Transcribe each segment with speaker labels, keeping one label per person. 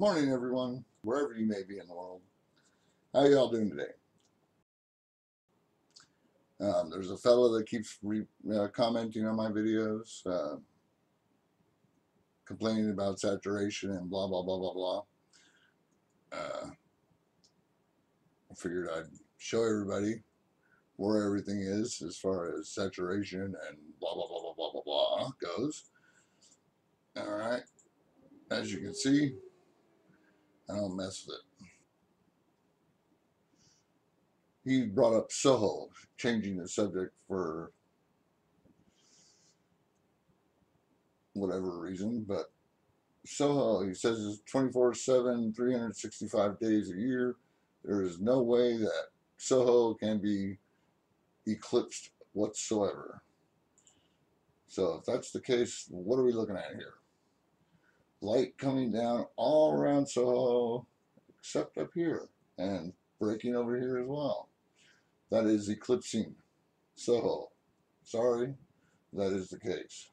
Speaker 1: Morning, everyone, wherever you may be in the world. How y'all doing today? There's a fellow that keeps commenting on my videos, complaining about saturation and blah, blah, blah, blah, blah. I figured I'd show everybody where everything is as far as saturation and blah, blah, blah, blah, blah, blah, blah goes. All right. As you can see, I don't mess with it. He brought up Soho, changing the subject for whatever reason, but Soho, he says, is 24/7, 365 days a year. There is no way that Soho can be eclipsed whatsoever. So if that's the case, what are we looking at here? Light coming down all around Soho, except up here, and breaking over here as well. That is eclipsing Soho. Sorry, that is the case.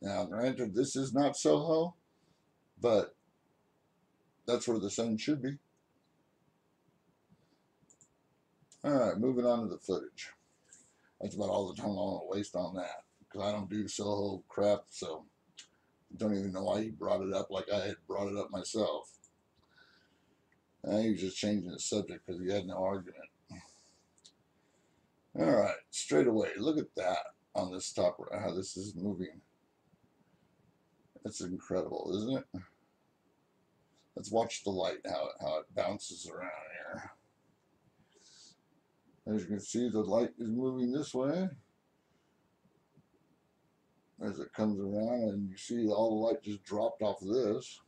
Speaker 1: Now, granted, this is not Soho, but that's where the sun should be. All right, moving on to the footage. That's about all the time I want to waste on that, because I don't do Soho crap, so I don't even know why he brought it up like I had brought it up myself. He was just changing the subject because he had no argument. All right, straight away, look at that on this top, how this is moving. That's incredible, isn't it? Let's watch the light, how it bounces around here. As you can see, the light is moving this way as it comes around, and you see all the light just dropped off of this.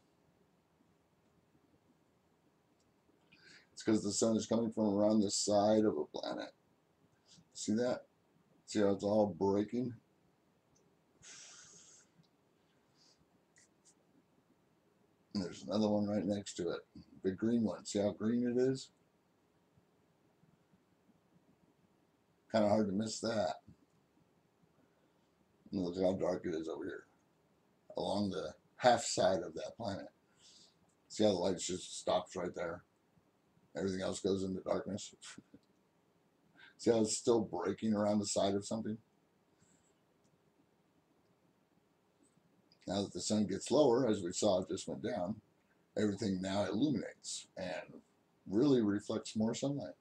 Speaker 1: It's because the sun is coming from around the side of a planet. See that? See how it's all breaking? And there's another one right next to it. The green one. See how green it is? Kind of hard to miss that. And look how dark it is over here. Along the half side of that planet. See how the light just stops right there? Everything else goes into darkness. See how it's still breaking around the side of something? Now that the sun gets lower, as we saw, it just went down, everything now illuminates and really reflects more sunlight.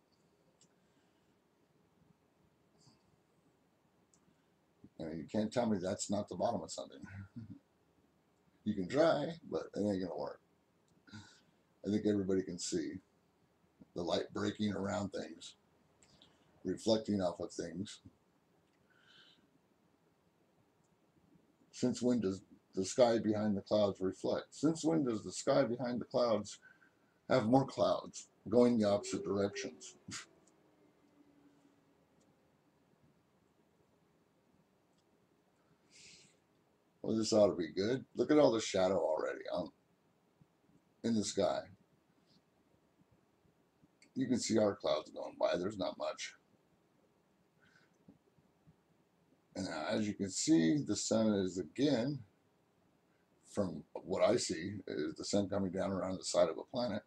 Speaker 1: You can't tell me that's not the bottom of something. You can try, but it ain't gonna work. I think everybody can see the light breaking around things, reflecting off of things. Since when does the sky behind the clouds reflect? Since when does the sky behind the clouds have more clouds going the opposite directions? Well, this ought to be good. Look at all the shadow already in the sky. You can see our clouds going by. There's not much. And as you can see, the sun is again, from what I see, is the sun coming down around the side of a planet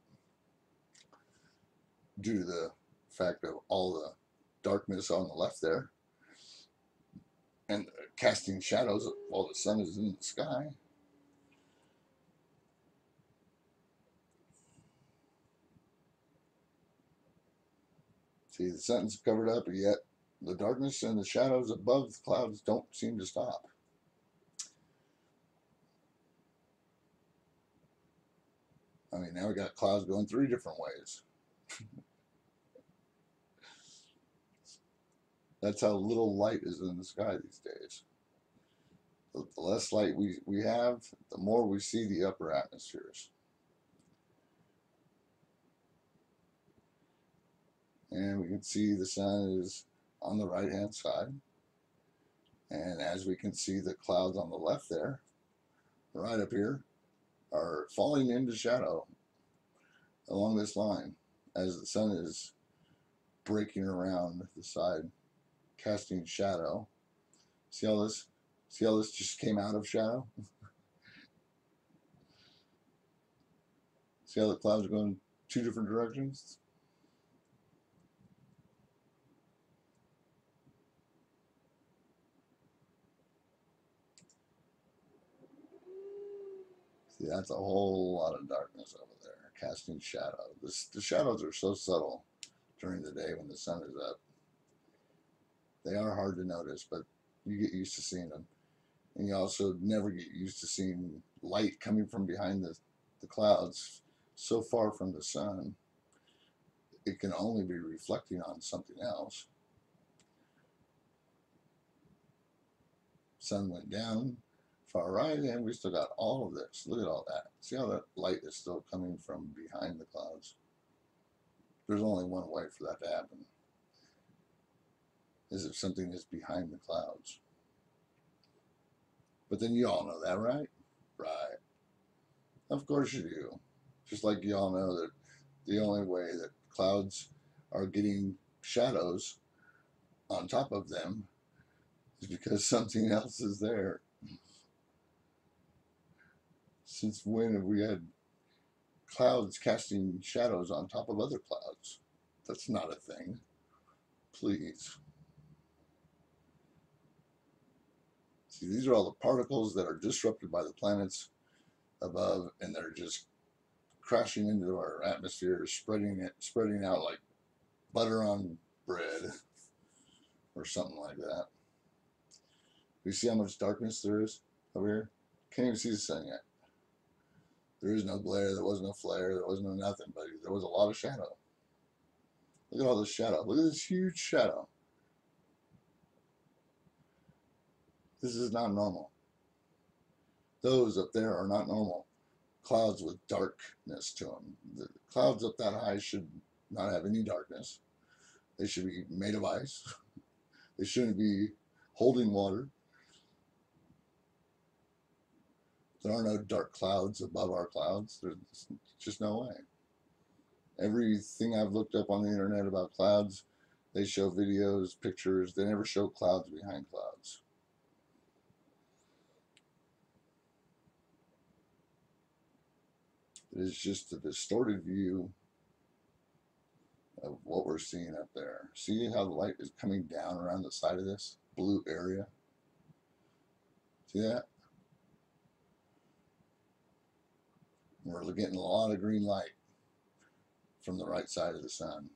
Speaker 1: due to the fact of all the darkness on the left there and casting shadows while the sun is in the sky. See, the sun's covered up, yet the darkness and the shadows above the clouds don't seem to stop. I mean, now we got clouds going 3 different ways. That's how little light is in the sky these days. The less light we have, the more we see the upper atmospheres. And we can see the sun is on the right hand side. And as we can see, the clouds on the left there, right up here, are falling into shadow along this line as the sun is breaking around the side, casting shadow. See how this? See how this just came out of shadow? See how the clouds are going two different directions? See, that's a whole lot of darkness over there, casting shadow. The shadows are so subtle during the day when the sun is up. They are hard to notice, but you get used to seeing them. And you also never get used to seeing light coming from behind the clouds so far from the sun. It can only be reflecting on something else. Sun went down far right, and we still got all of this. Look at all that. See how that light is still coming from behind the clouds? There's only one way for that to happen, is if something is behind the clouds. But then you all know that, right? Right. Of course you do. Just like you all know that the only way that clouds are getting shadows on top of them is because something else is there. Since when have we had clouds casting shadows on top of other clouds? That's not a thing. Please. See, these are all the particles that are disrupted by the planets above, and they're just crashing into our atmosphere, spreading out like butter on bread or something like that. You see how much darkness there is over here? Can't even see the sun yet. There is no glare, there was no flare, there was no nothing, but there was a lot of shadow. Look at all this shadow. Look at this huge shadow. This is not normal. Those up there are not normal. Clouds with darkness to them. The clouds up that high should not have any darkness. They should be made of ice. They shouldn't be holding water. There are no dark clouds above our clouds. There's just no way. Everything I've looked up on the internet about clouds, they show videos, pictures. They never show clouds behind clouds. It is just a distorted view of what we're seeing up there. See how the light is coming down around the side of this blue area? See that? We're getting a lot of green light from the right side of the sun.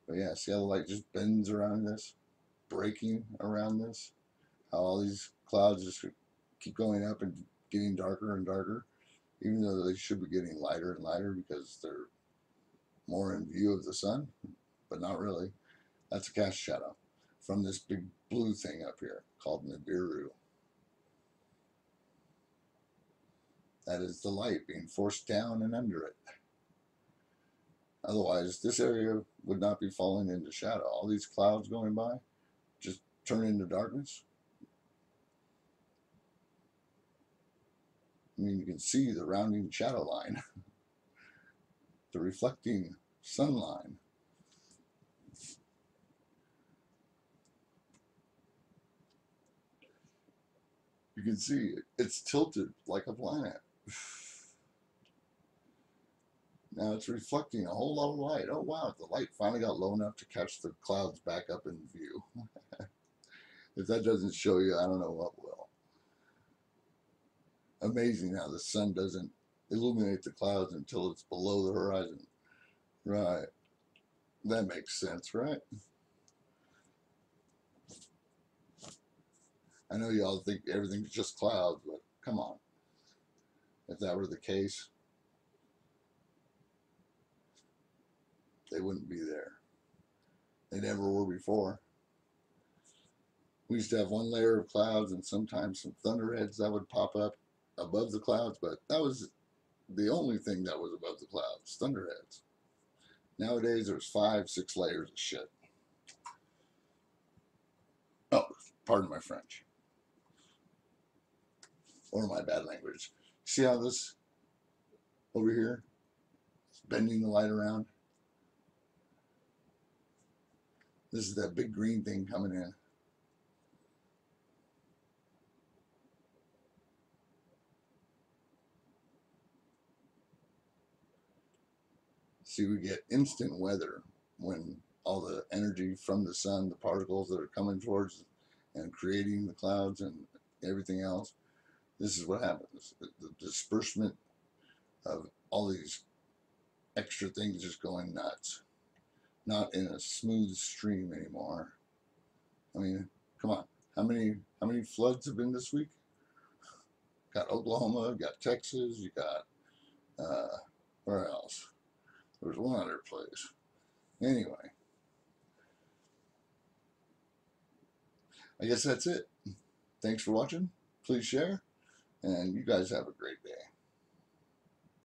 Speaker 1: But yeah, see how the light just bends around this, breaking around this? How all these clouds just keep going up and getting darker and darker, even though they should be getting lighter and lighter because they're more in view of the sun, but not really. That's a cast shadow from this big blue thing up here called Nibiru. That is the light being forced down and under it. Otherwise, this area would not be falling into shadow. All these clouds going by just turn into darkness. I mean, you can see the rounding shadow line, the reflecting sun line. You can see it's tilted like a planet. Now it's reflecting a whole lot of light. Oh wow, the light finally got low enough to catch the clouds back up in view. If that doesn't show you, I don't know what will. Amazing how the sun doesn't illuminate the clouds until it's below the horizon. Right. That makes sense, right? I know y'all think everything's just clouds, but come on. If that were the case, they wouldn't be there. They never were before. We used to have one layer of clouds and sometimes some thunderheads that would pop up above the clouds, but that was the only thing that was above the clouds, thunderheads. Nowadays, there's 5, 6 layers of shit. Oh, pardon my French. Or my bad language. See how this over here is bending the light around? This is that big green thing coming in. See, we get instant weather when all the energy from the sun, the particles that are coming towards and creating the clouds and everything else. This is what happens. The disbursement of all these extra things just going nuts. Not in a smooth stream anymore. I mean, come on. How many floods have been this week? Got Oklahoma, got Texas, you got where else? There's one other place. Anyway, I guess that's it. Thanks for watching. Please share, and you guys have a great day.